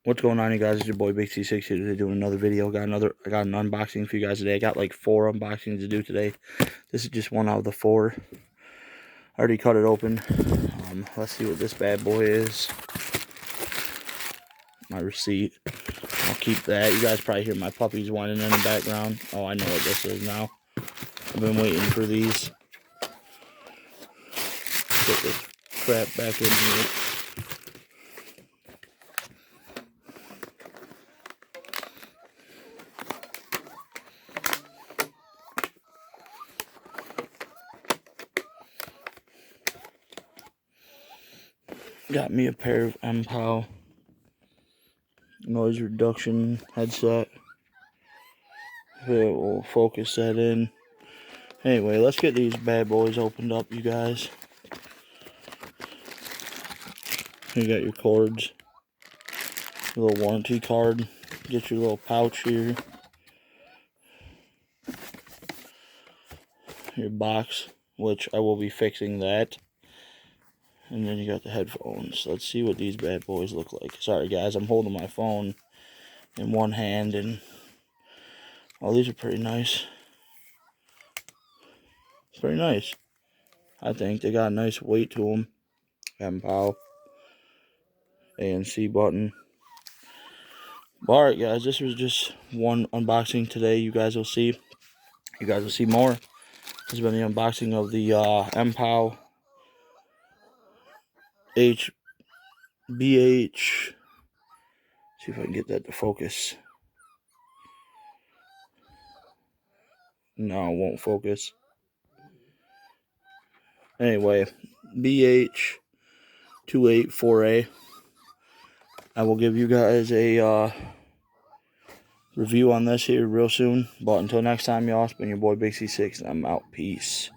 What's going on, you guys? It's your boy Big C6 here today doing another video. I got an unboxing for you guys today. I got like 4 unboxings to do today. This is just one out of the 4. I already cut it open. Let's see what this bad boy is. My receipt. I'll keep that. You guys probably hear my puppies whining in the background. Oh, I know what this is now. I've been waiting for these. Put this crap back in here. Got me a pair of Mpow noise reduction headset. It will focus that in. Anyway, let's get these bad boys opened up, you guys. You got your cords, your little warranty card. Get your little pouch here. Your box, which I will be fixing that. And then you got the headphones. Let's see what these bad boys look like. Sorry guys, I'm holding my phone in one hand and these are pretty nice. Pretty nice. I think they got a nice weight to them. Mpow. ANC button. Alright guys, this was just one unboxing today. You guys will see more. This has been the unboxing of the Mpow HBH. See if I can get that to focus. No, it won't focus. Anyway, BH284A. I will give you guys a review on this here real soon. But until next time, y'all, it's been your boy Big C6, and I'm out. Peace.